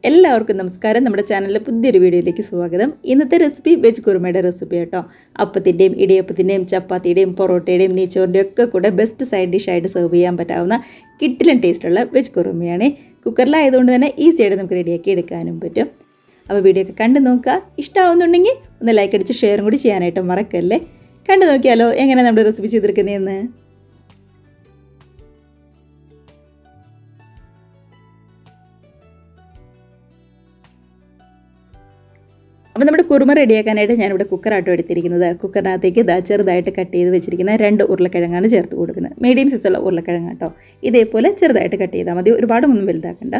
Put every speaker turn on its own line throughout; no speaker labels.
എല്ലാവർക്കും നമസ്കാരം. നമ്മുടെ ചാനലിലെ പുതിയൊരു വീഡിയോയിലേക്ക് സ്വാഗതം. ഇന്നത്തെ റെസിപ്പി വെജ് കുറുമയുടെ റെസിപ്പി കേട്ടോ. അപ്പത്തിൻ്റെയും ഇടിയപ്പത്തിൻ്റെയും ചപ്പാത്തിയുടെയും പൊറോട്ടയുടെയും നെയ്ച്ചോറിൻ്റെയും ഒക്കെ കൂടെ ബെസ്റ്റ് സൈഡ് ഡിഷായിട്ട് സെർവ് ചെയ്യാൻ പറ്റാവുന്ന കിട്ടിലൻ ടേസ്റ്റുള്ള വെജ് കുറുമയാണ്. കുക്കറിലായതുകൊണ്ട് തന്നെ ഈസി ആയിട്ട് നമുക്ക് റെഡിയാക്കി എടുക്കാനും പറ്റും. അപ്പോൾ വീഡിയോ ഒക്കെ കണ്ടു നോക്കുക. ഇഷ്ടമാവുന്നുണ്ടെങ്കിൽ ഒന്ന് ലൈക്ക് അടിച്ച് ഷെയറും കൂടി ചെയ്യാനായിട്ട് മറക്കല്ലേ. കണ്ടു നോക്കിയാലോ എങ്ങനെ നമ്മുടെ റെസിപ്പി ചെയ്തെടുക്കുന്നതെന്ന്. അപ്പോൾ നമ്മുടെ കുറുമ റെഡിയാക്കാനായിട്ട് ഞാനിവിടെ കുക്കറാട്ടോ എടുത്തിരിക്കുന്നത്. കുക്കറിനകത്തേക്ക് ചെറുതായിട്ട് കട്ട് ചെയ്ത് വെച്ചിരിക്കുന്ന 2 ഉരുളക്കിഴങ്ങാണ് ചേർത്ത് കൊടുക്കുന്നത്. മീഡിയം സൈസുള്ള ഉരുളക്കിഴങ്ങ് കേട്ടോ. ഇതേപോലെ ചെറുതായിട്ട് കട്ട് ചെയ്താൽ മതി, ഒരുപാടൊന്നും വലുതാക്കണ്ട.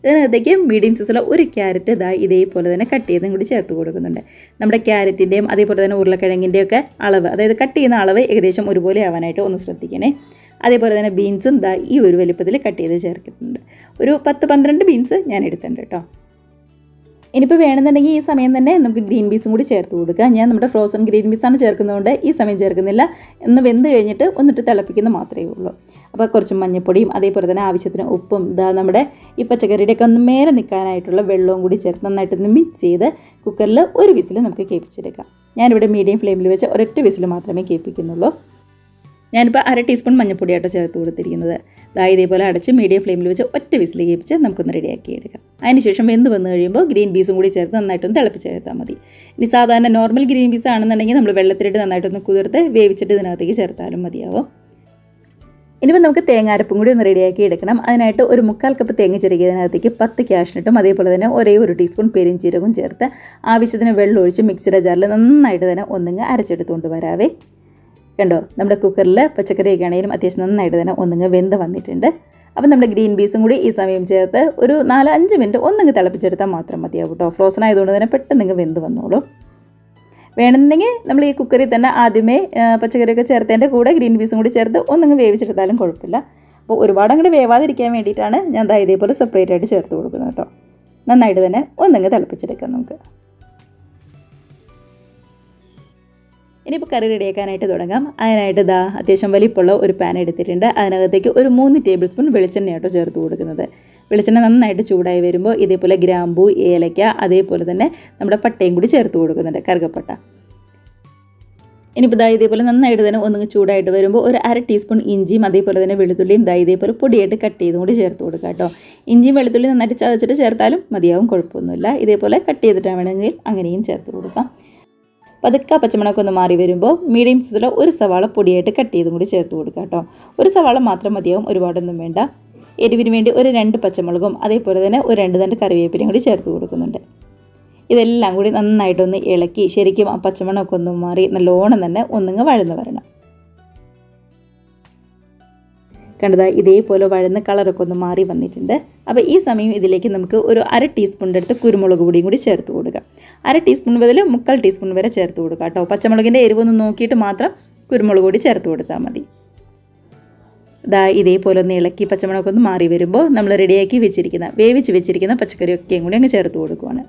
ഇതിനകത്തേക്ക് മീഡിയം സൈസുള്ള ഒരു ക്യാരറ്റ് ഇതേപോലെ തന്നെ കട്ട് ചെയ്തും കൂടി ചേർത്ത് കൊടുക്കുന്നുണ്ട്. നമ്മുടെ ക്യാരറ്റിൻ്റെയും അതേപോലെ തന്നെ ഉരുളക്കിഴങ്ങിൻ്റെയും ഒക്കെ അളവ്, അതായത് കട്ട് ചെയ്യുന്ന അളവ് ഏകദേശം ഒരുപോലെ ആവാനായിട്ട് ഒന്ന് ശ്രദ്ധിക്കണേ. അതേപോലെ തന്നെ ബീൻസും ഈ ഒരു വലിപ്പത്തിൽ കട്ട് ചെയ്ത് ചേർക്കുന്നുണ്ട്. ഒരു 10-12 ബീൻസ് ഞാൻ എടുത്തിട്ടുണ്ട് കേട്ടോ. ഇനിയിപ്പോൾ വേണമെന്നുണ്ടെങ്കിൽ ഈ സമയം തന്നെ നമുക്ക് ഗ്രീൻ പീസും കൂടി ചേർത്ത് കൊടുക്കുക. ഞാൻ നമ്മുടെ ഫ്രോസൺ ഗ്രീൻ പീസാണ് ചേർക്കുന്നതുകൊണ്ട് ഈ സമയം ചേർക്കുന്നില്ല. ഒന്ന് വെന്ത് കഴിഞ്ഞിട്ട് ഒന്നിട്ട് തിളപ്പിക്കുന്ന മാത്രമേ ഉള്ളൂ. അപ്പോൾ കുറച്ച് മഞ്ഞൾപ്പൊടിയും അതേപോലെ തന്നെ ആവശ്യത്തിന് ഉപ്പും നമ്മുടെ ഈ പച്ചക്കറിയുടെയൊക്കെ ഒന്ന് മേലെ നിൽക്കാനായിട്ടുള്ള വെള്ളവും കൂടി ചേർത്ത് നന്നായിട്ടൊന്ന് മിക്സ് ചെയ്ത് കുക്കറിൽ ഒരു വിസിൽ നമുക്ക് കേൾപ്പിച്ചെടുക്കാം. ഞാനിവിടെ മീഡിയം ഫ്ലെയിമിൽ വെച്ച് ഒരൊറ്റ വിസിൽ മാത്രമേ കേൾപ്പിക്കുന്നുള്ളൂ. ഞാനിപ്പോൾ 1/2 ടീസ്പൂൺ മഞ്ഞൾപ്പൊടിയാട്ടോ ചേർത്ത് കൊടുത്തിരിക്കുന്നത്. ഇതേപോലെ അടച്ച് മീഡിയം ഫ്ലെയിമിൽ വെച്ച് ഒറ്റ വിസിൽ കേൾപ്പിച്ച് നമുക്കൊന്ന് റെഡിയാക്കി എടുക്കാം. അതിനുശേഷം വെന്ത് വന്നു കഴിയുമ്പോൾ ഗ്രീൻ പീസും കൂടി ചേർത്ത് നന്നായിട്ടൊന്ന് തിളപ്പിച്ചെടുത്താൽ മതി. ഇനി സാധാരണ നോർമൽ ഗ്രീൻ പീസ് ആണെന്നുണ്ടെങ്കിൽ നമ്മൾ വെള്ളത്തിലിട്ട് നന്നായിട്ടൊന്ന് കുതിർത്ത് വേവിച്ചിട്ട് ഇതിനകത്തേക്ക് ചേർത്താലും മതിയാവും. ഇനിയിപ്പോൾ നമുക്ക് തേങ്ങാരപ്പും കൂടി ഒന്ന് റെഡിയാക്കി എടുക്കണം. അതിനായിട്ട് ഒരു 1/4 കപ്പ് തേങ്ങ ചിരകിയതിനകത്തേക്ക് 10 കാഷ്നട്ടും അതേപോലെ തന്നെ ഒരേ 1 ടീസ്പൂൺ പെരുംജീരകവും ചേർത്ത് ആവശ്യത്തിന് വെള്ളം ഒഴിച്ച് മിക്സിയുടെ ജാറിൽ നന്നായിട്ട് തന്നെ ഒന്നിങ്ങ് അരച്ചെടുത്തുകൊണ്ട് വരാവേ. കണ്ടോ, നമ്മുടെ കുക്കറിൽ പച്ചക്കറിയൊക്കെ ആണെങ്കിലും അത്യാവശ്യം നന്നായിട്ട് തന്നെ ഒന്നിങ്ങ് വെന്ത് വന്നിട്ടുണ്ട്. അപ്പം നമ്മുടെ ഗ്രീൻ പീസും കൂടി ഈ സമയം ചേർത്ത് ഒരു 4-5 മിനിറ്റ് ഒന്നിങ്ങ് തിളപ്പിച്ചെടുത്താൽ മാത്രം മതിയാവും കേട്ടോ. ഫ്രോസൺ ആയതുകൊണ്ട് തന്നെ പെട്ടെന്ന് വെന്ത് വന്നോളൂ. വേണമെന്നുണ്ടെങ്കിൽ നമ്മൾ ഈ കുക്കറിൽ തന്നെ ആദ്യമേ പച്ചക്കറിയൊക്കെ ചേർത്തതിൻ്റെ കൂടെ ഗ്രീൻ പീസും കൂടി ചേർത്ത് ഒന്നിങ്ങ് വേവിച്ചെടുത്താലും കുഴപ്പമില്ല. അപ്പോൾ ഒരുപാട് അങ്ങോട്ട് വേവാതിരിക്കാൻ വേണ്ടിയിട്ടാണ് ഞാൻ ഇതേപോലെ സെപ്പറേറ്റ് ആയിട്ട് ചേർത്ത് കൊടുക്കുന്നത് കേട്ടോ. നന്നായിട്ട് തന്നെ ഒന്നിങ്ങ് തിളപ്പിച്ചെടുക്കാം നമുക്ക്. ഇനിയിപ്പോൾ കറി റെഡിയാക്കാനായിട്ട് തുടങ്ങാം. അതിനായിട്ട് അത്യാവശ്യം വലിപ്പമുള്ള ഒരു പാൻ എടുത്തിട്ടുണ്ട്. അതിനകത്തേക്ക് ഒരു 3 ടേബിൾ സ്പൂൺ വെളിച്ചെണ്ണയാട്ടോ ചേർത്ത് കൊടുക്കുന്നത്. വെളിച്ചെണ്ണ നന്നായിട്ട് ചൂടായി വരുമ്പോൾ ഇതേപോലെ ഗ്രാമ്പൂ, ഏലക്ക അതേപോലെ തന്നെ നമ്മുടെ പട്ടയും കൂടി ചേർത്ത് കൊടുക്കുന്നുണ്ട്, കറുകപ്പട്ട. ഇനിയിപ്പോൾ ഇതേപോലെ നന്നായിട്ട് തന്നെ ഒന്നിങ്ങ് ചൂടായിട്ട് വരുമ്പോൾ ഒരു 1/2 ടീസ്പൂൺ ഇഞ്ചിയും അതേപോലെ തന്നെ വെളുത്തുള്ളിയും ഇതേപോലെ പൊടിയായിട്ട് കട്ട് ചെയ്തും കൂടി ചേർത്ത് കൊടുക്കുക കേട്ടോ. ഇഞ്ചിയും വെളുത്തുള്ളിയും നന്നായിട്ട് ചതച്ചിട്ട് ചേർത്താലും മതിയാവും, കുഴപ്പമൊന്നുമില്ല. ഇതേപോലെ കട്ട് ചെയ്തിട്ട് വേണമെങ്കിൽ അങ്ങനെയും ചേർത്ത് കൊടുക്കാം. പതുക്കെ പച്ചമണമൊക്കെ ഒന്ന് മാറി വരുമ്പോൾ മീഡിയം സൈസിൽ ഒരു സവാള പൊടിയായിട്ട് കട്ട് ചെയ്തും കൂടി ചേർത്ത് കൊടുക്കുക കേട്ടോ. ഒരു സവാള മാത്രം മതിയാവും, ഒരുപാടൊന്നും വേണ്ട. എരിവിന് വേണ്ടി ഒരു 2 പച്ചമുളകും അതേപോലെ തന്നെ ഒരു 2 തണ്ട് കറിവേപ്പിലയും കൂടി ചേർത്ത് കൊടുക്കുന്നുണ്ട്. ഇതെല്ലാം കൂടി നന്നായിട്ടൊന്ന് ഇളക്കി ശരിക്കും ആ പച്ചമണമൊക്കെ ഒന്ന് മാറി നല്ലോണം തന്നെ ഒന്നിങ്ങ് വഴന്ന് വരണം. കണ്ടതാ ഇതേപോലെ വഴന്ന് കളറൊക്കെ ഒന്ന് മാറി വന്നിട്ടുണ്ട്. അപ്പോൾ ഈ സമയം ഇതിലേക്ക് നമുക്ക് ഒരു 1/2 ടീസ്പൂണിൻ്റെ അടുത്ത് കുരുമുളക് പൊടിയും കൂടി ചേർത്ത് കൊടുക്കുക. 1/2 ടീസ്പൂൺ മുതൽ 1/4 ടീസ്പൂൺ വരെ ചേർത്ത് കൊടുക്കുക കേട്ടോ. പച്ചമുളകിൻ്റെ എരിവൊന്ന് നോക്കിയിട്ട് മാത്രം കുരുമുളക് പൊടി ചേർത്ത് കൊടുത്താൽ മതി. ഇതേപോലെ ഒന്ന് ഇളക്കി പച്ചമുളകൊക്കെ ഒന്ന് മാറി വരുമ്പോൾ നമ്മൾ റെഡിയാക്കി വേവിച്ച് വെച്ചിരിക്കുന്ന പച്ചക്കറിയൊക്കെയും കൂടി അങ്ങ് ചേർത്ത് കൊടുക്കുകയാണ്.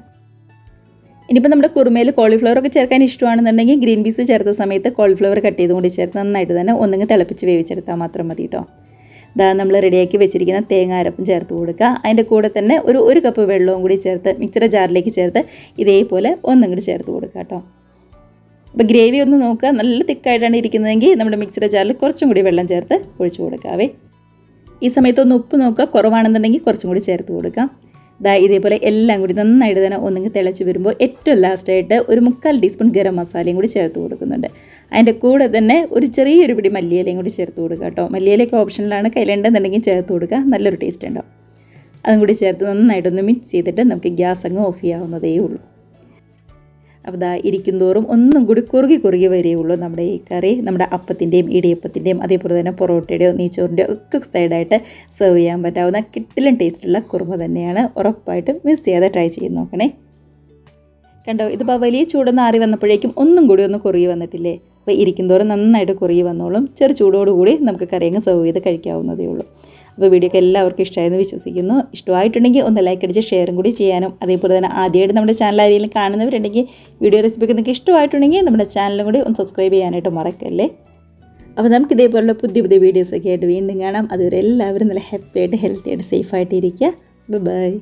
ഇനിയിപ്പോൾ നമ്മുടെ കുറുമയിൽ കോളിഫ്ലവറൊക്കെ ചേർക്കാൻ ഇഷ്ടമാണെന്നുണ്ടെങ്കിൽ ഗ്രീൻ പീസ് ചേർത്ത സമയത്ത് കോളിഫ്ലവർ കട്ട് ചെയ്തും കൂടി ചേർത്ത് നന്നായിട്ട് തന്നെ ഒന്നിങ്ങ് തിളപ്പിച്ച് വേവിച്ചെടുത്താൽ മാത്രം മതി കേട്ടോ. നമ്മൾ റെഡിയാക്കി വെച്ചിരിക്കുന്ന തേങ്ങ അരപ്പും ചേർത്ത് കൊടുക്കുക. അതിൻ്റെ കൂടെ തന്നെ ഒരു കപ്പ് വെള്ളവും കൂടി ചേർത്ത് മിക്സിയുടെ ജാറിലേക്ക് ചേർത്ത് ഇതേപോലെ ഒന്നും കൂടി ചേർത്ത് കൊടുക്കുക കേട്ടോ. അപ്പോൾ ഗ്രേവി ഒന്ന് നോക്കുക, നല്ല തിക്കായിട്ടാണ് ഇരിക്കുന്നതെങ്കിൽ നമ്മുടെ മിക്സിയുടെ ജാറിൽ കുറച്ചും കൂടി വെള്ളം ചേർത്ത് ഒഴിച്ചു കൊടുക്കാവേ. ഈ സമയത്തൊന്ന് ഉപ്പ് നോക്കുക, കുറവാണെന്നുണ്ടെങ്കിൽ കുറച്ചും കൂടി ചേർത്ത് കൊടുക്കാം. ഇതേപോലെ എല്ലാം കൂടി നന്നായിട്ട് തന്നെ ഒന്നിങ്ങ് തിളച്ച് വരുമ്പോൾ ഏറ്റവും ലാസ്റ്റായിട്ട് ഒരു 1/4 ടീസ്പൂൺ ഗരം മസാലയും കൂടി ചേർത്ത് കൊടുക്കുന്നുണ്ട്. അതിൻ്റെ കൂടെ തന്നെ ഒരു ചെറിയൊരു പിടി മല്ലിയിലയും കൂടി ചേർത്ത് കൊടുക്കുക കേട്ടോ. മല്ലിയിലയൊക്കെ ഓപ്ഷനിലാണ്, കയ്യിലുണ്ടെന്നുണ്ടെങ്കിൽ ചേർത്ത് കൊടുക്കുക, നല്ലൊരു ടേസ്റ്റ് ഉണ്ടാവും. അതും കൂടി ചേർത്ത് നന്നായിട്ടൊന്ന് മിക്സ് ചെയ്തിട്ട് നമുക്ക് ഗ്യാസ് അങ്ങ് ഓഫ് ചെയ്യാവുന്നതേ ഉള്ളൂ. അപ്പോൾ ഇരിക്കും തോറും ഒന്നും കൂടി കുറുകി വരികയുള്ളൂ നമ്മുടെ ഈ കറി. നമ്മുടെ അപ്പത്തിൻ്റെയും ഇടിയപ്പത്തിൻ്റെയും അതേപോലെ തന്നെ പൊറോട്ടയുടെയോ നെയ്ച്ചോറിൻ്റെയോ ഒക്കെ സൈഡായിട്ട് സെർവ് ചെയ്യാൻ പറ്റാവുന്ന കിട്ടിലൻ ടേസ്റ്റുള്ള കുറുമ തന്നെയാണ്. ഉറപ്പായിട്ടും മിസ് ചെയ്യാതെ ട്രൈ ചെയ്ത് നോക്കണേ. കണ്ടോ, ഇതിപ്പോൾ വലിയ ചൂടൊന്ന് ആറി വന്നപ്പോഴേക്കും ഒന്നും കൂടി ഒന്ന് കുറുകി വന്നിട്ടില്ലേ. അപ്പോൾ ഇരിക്കും തോറും നന്നായിട്ട് കുറുകി വന്നോളും. ചെറു ചൂടോടുകൂടി നമുക്ക് കറി അങ്ങ് സെർവ് ചെയ്ത് കഴിക്കാവുന്നതേ ഉള്ളൂ. അപ്പോൾ വീഡിയോ ഒക്കെ എല്ലാവർക്കും ഇഷ്ടമായെന്ന് വിശ്വസിക്കുന്നു. ഇഷ്ടമായിട്ടുണ്ടെങ്കിൽ ഒന്ന് ലൈക്ക് അടിച്ച് ഷെയറും കൂടി ചെയ്യാനും അതേപോലെ തന്നെ ആദ്യമായിട്ട് നമ്മുടെ ചാനൽ ആരെങ്കിലും കാണുന്നവരുണ്ടെങ്കിൽ വീഡിയോ റെസിപ്പിക്ക് നിങ്ങൾക്ക് ഇഷ്ടമായിട്ടുണ്ടെങ്കിൽ നമ്മുടെ ചാനലും കൂടി ഒന്ന് സബ്സ്ക്രൈബ് ചെയ്യാനായിട്ട് മറക്കല്ലേ. അപ്പോൾ നമുക്ക് ഇതേപോലുള്ള പുതിയ വീഡിയോസൊക്കെ ആയിട്ട് വീണ്ടും കാണാം. അതുവരെ എല്ലാവരും നല്ല ഹാപ്പിയായിട്ട് ഹെൽത്തിയായിട്ട് സേഫായിട്ട് ഇരിക്കുക. ബൈ.